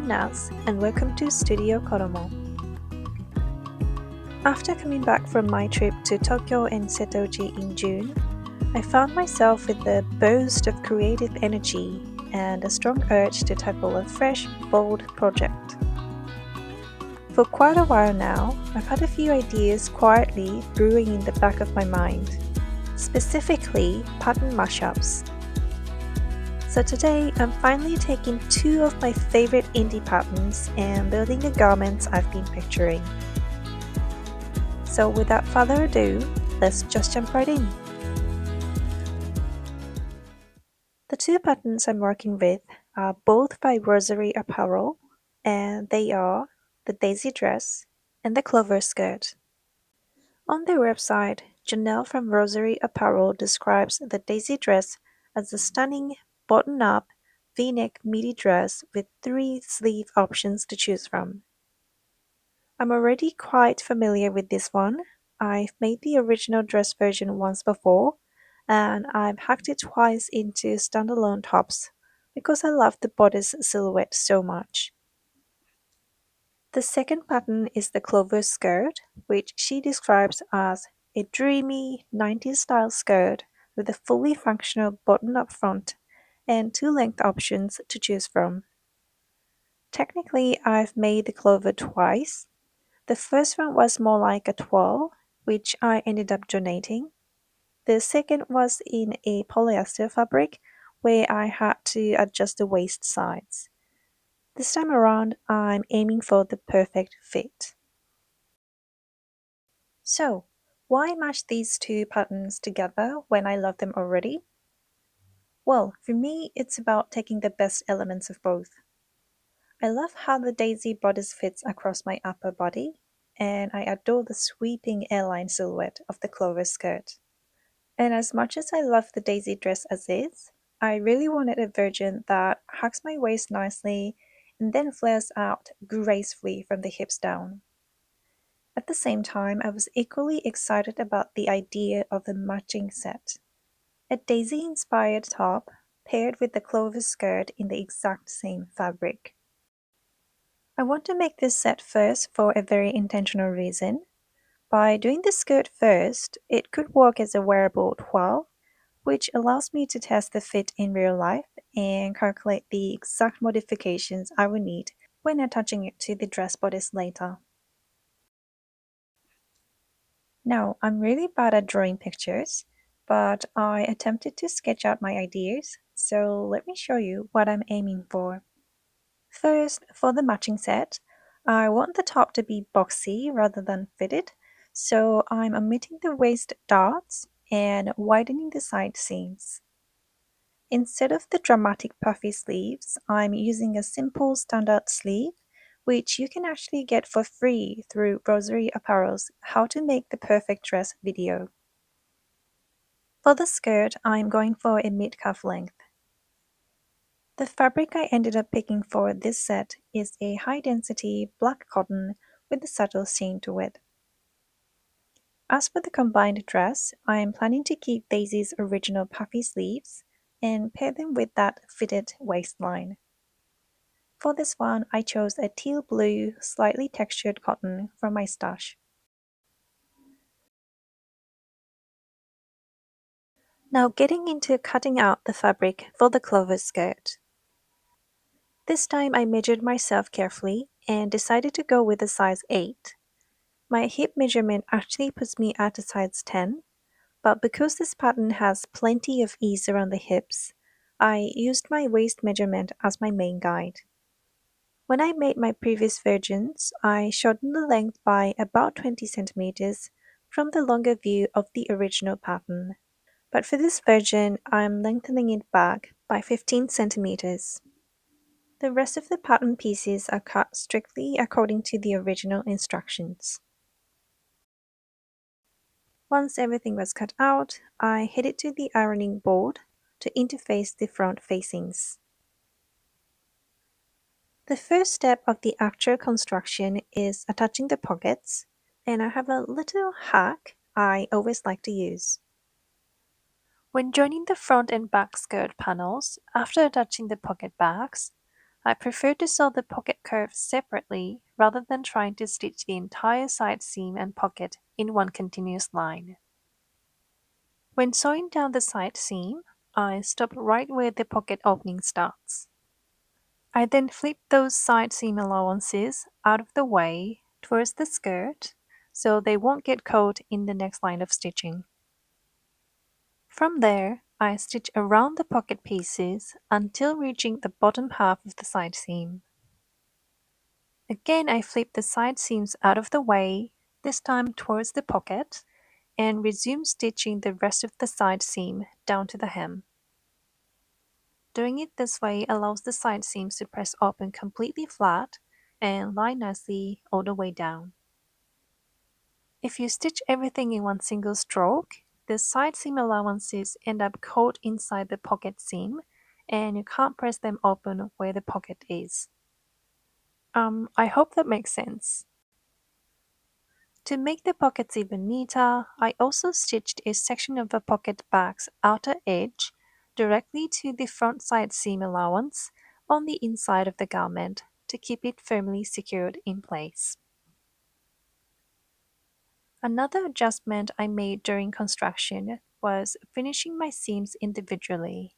I'm Naz, and welcome to Studio Colomo. After coming back from my trip to Tokyo and Setoji in June, I found myself with a burst of creative energy and a strong urge to tackle a fresh, bold project. For quite a while now, I've had a few ideas quietly brewing in the back of my mind, specifically pattern mashups. So today, I'm finally taking two of my favorite indie patterns and building the garments I've been picturing. So without further ado, let's just jump right in. The two patterns I'm working with are both by Rosery Apparel, and they are the Daisy Dress and the Clover Skirt. On their website, Janelle from Rosery Apparel describes the Daisy Dress as a stunning, button-up, V-neck midi dress with 3 sleeve options to choose from. I'm already quite familiar with this one. I've made the original dress version once before, and I've hacked it twice into standalone tops because I love the bodice silhouette so much. The second pattern is the Clover Skirt, which she describes as a dreamy 90s style skirt with a fully functional button up front and 2 length options to choose from. Technically, I've made the Clover twice. The first one was more like a twirl, which I ended up donating. The second was in a polyester fabric where I had to adjust the waist size. This time around, I'm aiming for the perfect fit. So, why match these two patterns together when I love them already? Well, for me, it's about taking the best elements of both. I love how the daisy bodice fits across my upper body, and I adore the sweeping airline silhouette of the Clover skirt. And as much as I love the daisy dress as is, I really wanted a version that hugs my waist nicely and then flares out gracefully from the hips down. At the same time, I was equally excited about the idea of the matching set. A daisy-inspired top paired with the Clover skirt in the exact same fabric. I want to make this set first for a very intentional reason. By doing the skirt first, it could work as a wearable twirl, which allows me to test the fit in real life and calculate the exact modifications I will need when attaching it to the dress bodice later. Now, I'm really bad at drawing pictures, but I attempted to sketch out my ideas, so let me show you what I'm aiming for. First, for the matching set, I want the top to be boxy rather than fitted, so I'm omitting the waist darts and widening the side seams. Instead of the dramatic puffy sleeves, I'm using a simple standard sleeve, which you can actually get for free through Rosery Apparel's How to Make the Perfect Dress video. For the skirt, I'm going for a mid-calf length. The fabric I ended up picking for this set is a high-density black cotton with a subtle sheen to it. As for the combined dress, I am planning to keep Daisy's original puffy sleeves and pair them with that fitted waistline. For this one, I chose a teal blue, slightly textured cotton from my stash. Now getting into cutting out the fabric for the Clover skirt. This time I measured myself carefully and decided to go with a size 8. My hip measurement actually puts me at a size 10, but because this pattern has plenty of ease around the hips, I used my waist measurement as my main guide. When I made my previous versions, I shortened the length by about 20 centimeters from the longer view of the original pattern. But for this version, I'm lengthening it back by 15 centimeters. The rest of the pattern pieces are cut strictly according to the original instructions. Once everything was cut out, I headed to the ironing board to interface the front facings. The first step of the actual construction is attaching the pockets, and I have a little hack I always like to use. When joining the front and back skirt panels, after attaching the pocket bags, I prefer to sew the pocket curves separately rather than trying to stitch the entire side seam and pocket in one continuous line. When sewing down the side seam, I stop right where the pocket opening starts. I then flip those side seam allowances out of the way towards the skirt so they won't get caught in the next line of stitching. From there, I stitch around the pocket pieces until reaching the bottom half of the side seam. Again, I flip the side seams out of the way, this time towards the pocket, and resume stitching the rest of the side seam down to the hem. Doing it this way allows the side seams to press open completely flat and lie nicely all the way down. If you stitch everything in one single stroke, the side seam allowances end up caught inside the pocket seam and you can't press them open where the pocket is. I hope that makes sense. To make the pockets even neater, I also stitched a section of the pocket bag's outer edge directly to the front side seam allowance on the inside of the garment to keep it firmly secured in place. Another adjustment I made during construction was finishing my seams individually.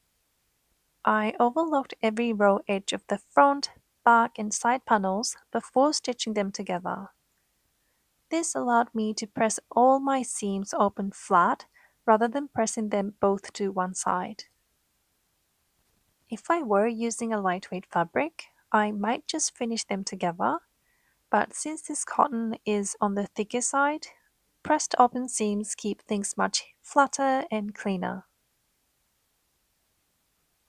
I overlocked every raw edge of the front, back, and side panels before stitching them together. This allowed me to press all my seams open flat rather than pressing them both to one side. If I were using a lightweight fabric, I might just finish them together, but since this cotton is on the thicker side, pressed open seams keep things much flatter and cleaner.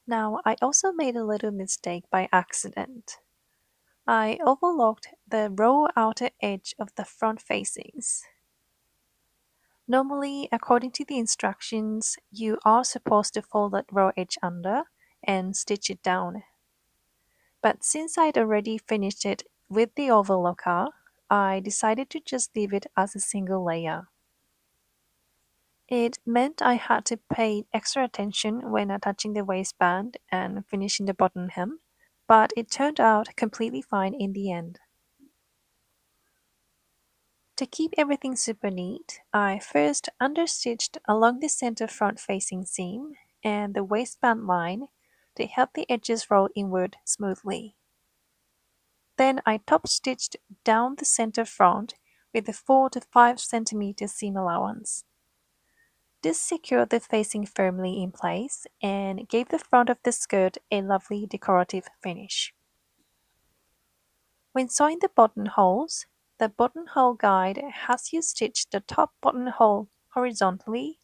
Now, I also made a little mistake by accident. I overlocked the raw outer edge of the front facings. Normally, according to the instructions, you are supposed to fold that raw edge under and stitch it down. But since I'd already finished it with the overlocker, I decided to just leave it as a single layer. It meant I had to pay extra attention when attaching the waistband and finishing the bottom hem, but it turned out completely fine in the end. To keep everything super neat, I first understitched along the center front facing seam and the waistband line to help the edges roll inward smoothly. Then I top stitched down the center front with a 4 to 5 centimeter seam allowance. This secured the facing firmly in place and gave the front of the skirt a lovely decorative finish. When sewing the buttonholes, the buttonhole guide has you stitch the top buttonhole horizontally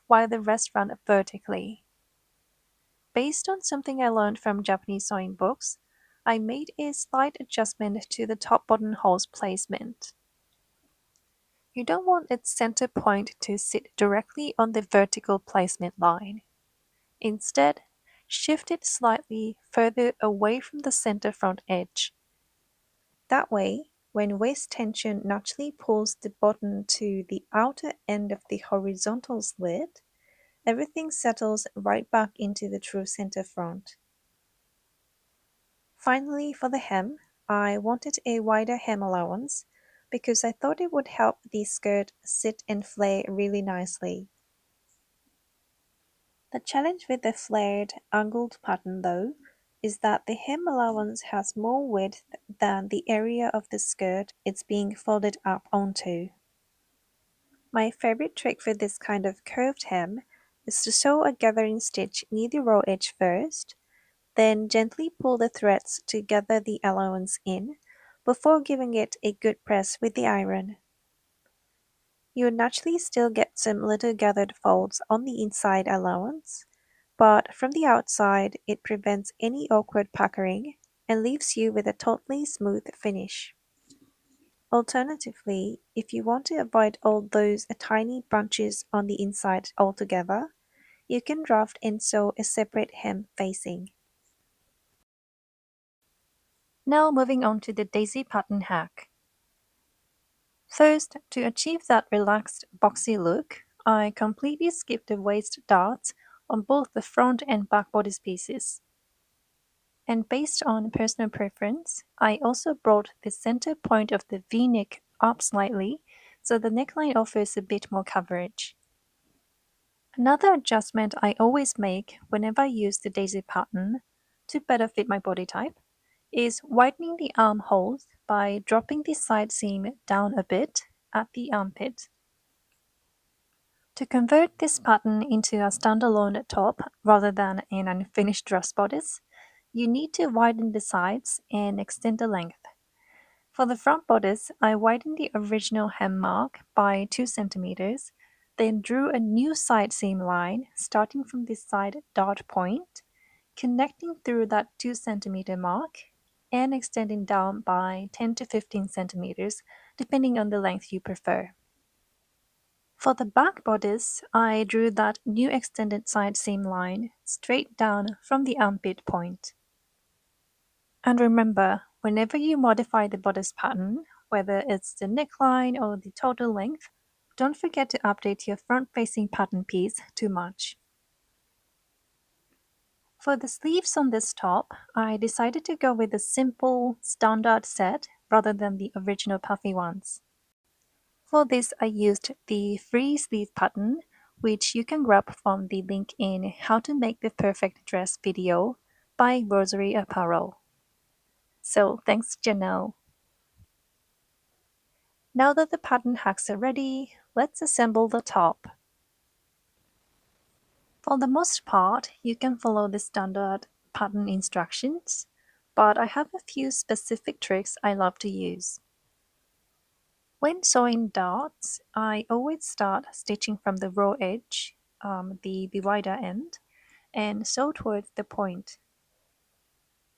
while the rest run vertically. Based on something I learned from Japanese sewing books, I made a slight adjustment to the top buttonhole's placement. You don't want its center point to sit directly on the vertical placement line. Instead, shift it slightly further away from the center front edge. That way, when waist tension naturally pulls the button to the outer end of the horizontal slit, everything settles right back into the true center front. Finally, for the hem, I wanted a wider hem allowance because I thought it would help the skirt sit and flare really nicely. The challenge with the flared, angled pattern though, is that the hem allowance has more width than the area of the skirt it's being folded up onto. My favorite trick for this kind of curved hem is to sew a gathering stitch near the raw edge first, then gently pull the threads to gather the allowance in before giving it a good press with the iron. You'll naturally still get some little gathered folds on the inside allowance, but from the outside it prevents any awkward puckering and leaves you with a totally smooth finish. Alternatively, if you want to avoid all those tiny bunches on the inside altogether, you can draft and sew a separate hem facing. Now moving on to the daisy pattern hack. First, to achieve that relaxed, boxy look, I completely skipped the waist darts on both the front and back bodice pieces. And based on personal preference, I also brought the center point of the V-neck up slightly so the neckline offers a bit more coverage. Another adjustment I always make whenever I use the daisy pattern to better fit my body type is widening the armholes by dropping the side seam down a bit at the armpit. To convert this pattern into a standalone top rather than an unfinished dress bodice, you need to widen the sides and extend the length. For the front bodice, I widened the original hem mark by 2 centimeters, then drew a new side seam line starting from the side dart point, connecting through that 2 centimeter mark, and extending down by 10 to 15 centimeters, depending on the length you prefer. For the back bodice, I drew that new extended side seam line straight down from the armpit point. And remember, whenever you modify the bodice pattern, whether it's the neckline or the total length, don't forget to update your front-facing pattern piece to match. For the sleeves on this top, I decided to go with a simple, standard set rather than the original puffy ones. For this, I used the free sleeve pattern, which you can grab from the link in How to Make the Perfect Dress video by Rosery Apparel. So thanks, Janelle. Now that the pattern hacks are ready, let's assemble the top. For the most part, you can follow the standard pattern instructions, but I have a few specific tricks I love to use. When sewing darts, I always start stitching from the raw edge, the wider end, and sew towards the point.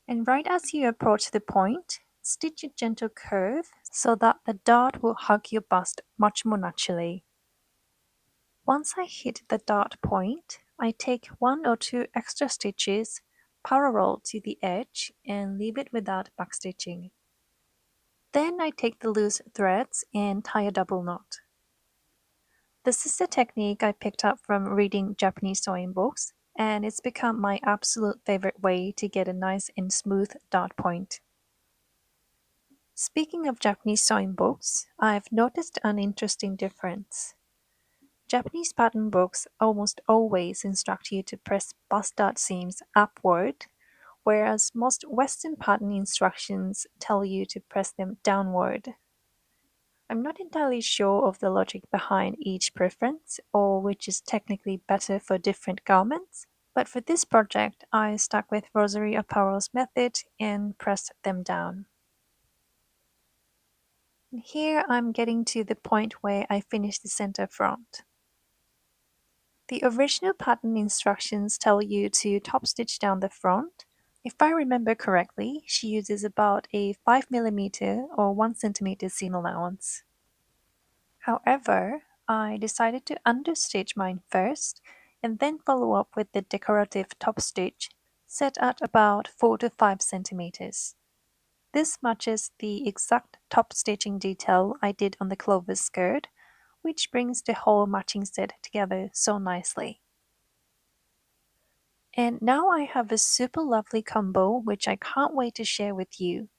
And right as you approach the point, stitch a gentle curve so that the dart will hug your bust much more naturally. Once I hit the dart point, I take 1 or 2 extra stitches parallel to the edge and leave it without backstitching. Then I take the loose threads and tie a double knot. This is the technique I picked up from reading Japanese sewing books, and it's become my absolute favorite way to get a nice and smooth dart point. Speaking of Japanese sewing books, I've noticed an interesting difference. Japanese pattern books almost always instruct you to press bust dart seams upward, whereas most Western pattern instructions tell you to press them downward. I'm not entirely sure of the logic behind each preference or which is technically better for different garments, but for this project I stuck with Rosery Apparel's method and pressed them down. And here I'm getting to the point where I finish the center front. The original pattern instructions tell you to top stitch down the front. If I remember correctly, she uses about a 5mm or 1cm seam allowance. However, I decided to understitch mine first and then follow up with the decorative top stitch set at about 4 to 5 centimeters. This matches the exact top stitching detail I did on the Clover skirt, which brings the whole matching set together so nicely. And now I have a super lovely combo which I can't wait to share with you.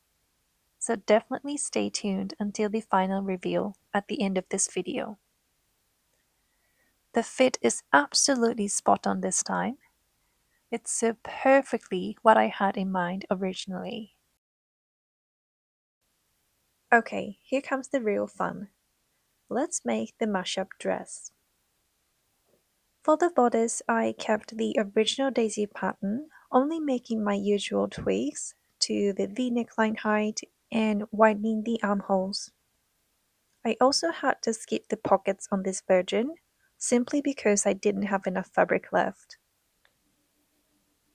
So definitely stay tuned until the final reveal at the end of this video. The fit is absolutely spot on this time. It's so perfectly what I had in mind originally. Okay, here comes the real fun. Let's make the mashup dress. For the bodice, I kept the original daisy pattern, only making my usual tweaks to the V neckline height and widening the armholes. I also had to skip the pockets on this version, simply because I didn't have enough fabric left.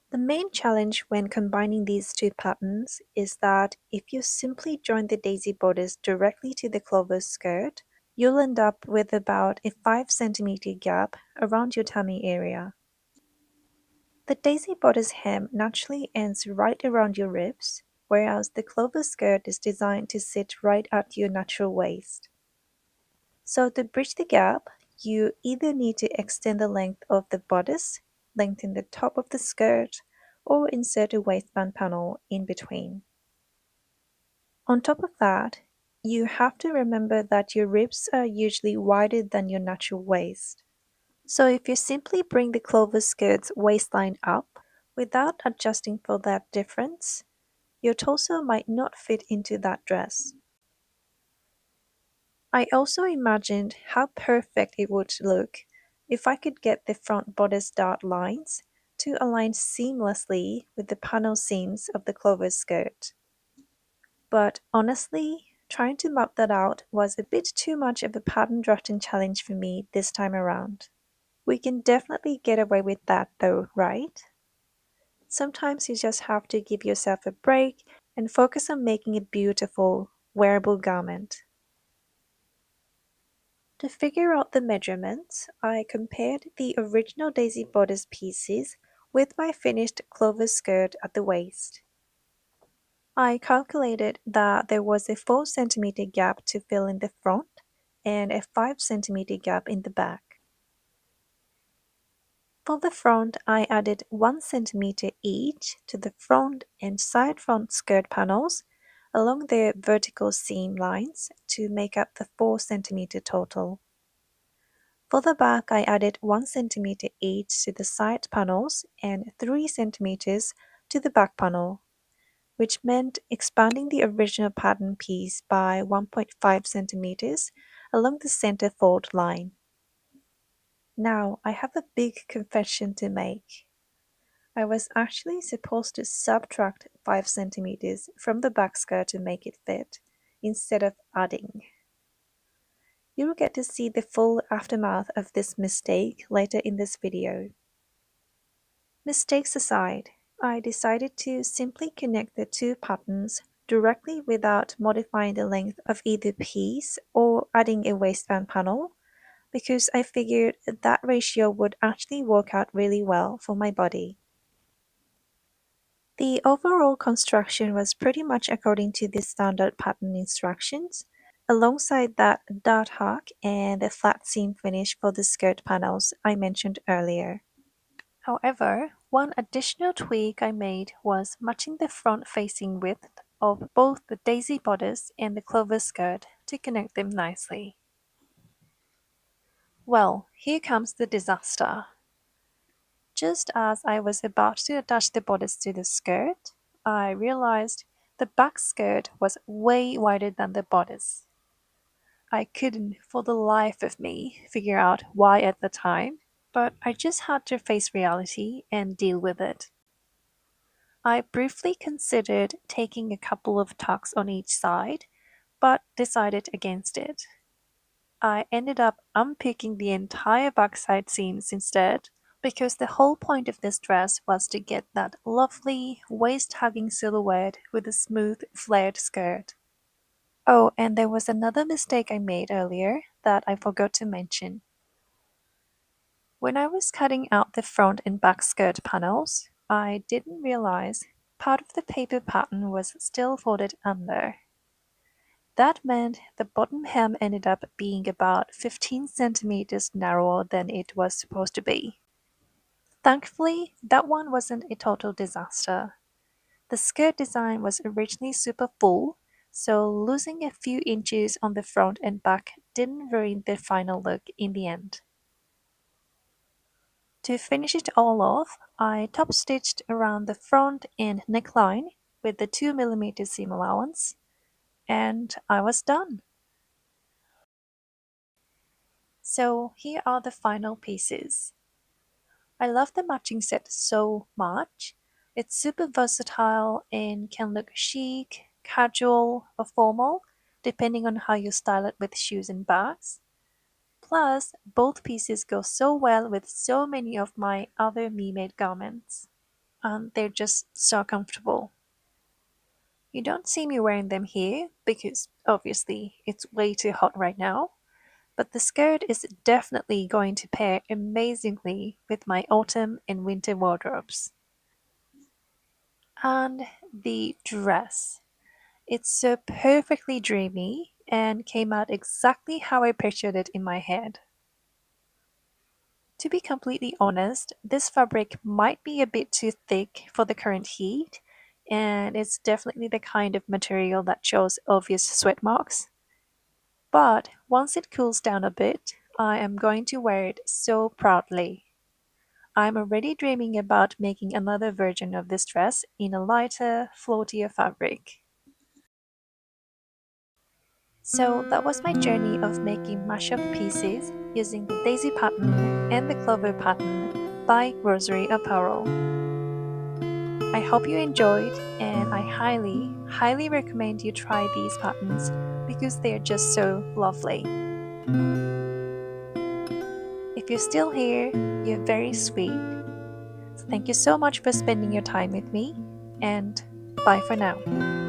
The main challenge when combining these two patterns is that if you simply join the daisy bodice directly to the Clover skirt, you'll end up with about a 5 cm gap around your tummy area. The daisy bodice hem naturally ends right around your ribs, whereas the Clover skirt is designed to sit right at your natural waist. So to bridge the gap, you either need to extend the length of the bodice, lengthen the top of the skirt, or insert a waistband panel in between. On top of that, you have to remember that your ribs are usually wider than your natural waist. So if you simply bring the Clover skirt's waistline up without adjusting for that difference, your torso might not fit into that dress. I also imagined how perfect it would look if I could get the front bodice dart lines to align seamlessly with the panel seams of the Clover skirt. But honestly, trying to map that out was a bit too much of a pattern drafting challenge for me this time around. We can definitely get away with that though, right? Sometimes you just have to give yourself a break and focus on making a beautiful, wearable garment. To figure out the measurements, I compared the original daisy bodice pieces with my finished clover skirt at the waist. I calculated that there was a 4 centimeter gap to fill in the front and a 5 centimeter gap in the back. For the front, I added 1 centimeter each to the front and side front skirt panels along the vertical seam lines to make up the 4 centimeter total. For the back, I added 1 centimeter each to the side panels and 3 centimeters to the back panel, which meant expanding the original pattern piece by 1.5 centimeters along the center fold line. Now, I have a big confession to make. I was actually supposed to subtract 5 centimeters from the back skirt to make it fit, instead of adding. You'll get to see the full aftermath of this mistake later in this video. Mistakes aside, I decided to simply connect the two patterns directly without modifying the length of either piece or adding a waistband panel because I figured that ratio would actually work out really well for my body. The overall construction was pretty much according to the standard pattern instructions, alongside that dot hook and the flat seam finish for the skirt panels I mentioned earlier. However, one additional tweak I made was matching the front-facing width of both the daisy bodice and the clover skirt to connect them nicely. Well, here comes the disaster. Just as I was about to attach the bodice to the skirt, I realized the back skirt was way wider than the bodice. I couldn't, for the life of me, figure out why at the time, but I just had to face reality and deal with it. I briefly considered taking a couple of tucks on each side, but decided against it. I ended up unpicking the entire backside seams instead, because the whole point of this dress was to get that lovely waist-hugging silhouette with a smooth, flared skirt. Oh, and there was another mistake I made earlier that I forgot to mention. When I was cutting out the front and back skirt panels, I didn't realize part of the paper pattern was still folded under. That meant the bottom hem ended up being about 15 centimeters narrower than it was supposed to be. Thankfully, that one wasn't a total disaster. The skirt design was originally super full, so losing a few inches on the front and back didn't ruin the final look in the end. To finish it all off, I top stitched around the front and neckline with the 2mm seam allowance, and I was done. So here are the final pieces. I love the matching set so much. It's super versatile and can look chic, casual, or formal, depending on how you style it with shoes and bags. Plus, both pieces go so well with so many of my other me-made garments. And they're just so comfortable. You don't see me wearing them here because obviously it's way too hot right now, but the skirt is definitely going to pair amazingly with my autumn and winter wardrobes. And the dress. It's so perfectly dreamy and came out exactly how I pictured it in my head. To be completely honest, this fabric might be a bit too thick for the current heat, and it's definitely the kind of material that shows obvious sweat marks. But once it cools down a bit, I am going to wear it so proudly. I'm already dreaming about making another version of this dress in a lighter, floatier fabric. So that was my journey of making mashup pieces using the daisy pattern and the clover pattern by Rosery Apparel. I hope you enjoyed, and I highly, highly recommend you try these patterns because they are just so lovely. If you're still here, you're very sweet. So thank you so much for spending your time with me, and bye for now.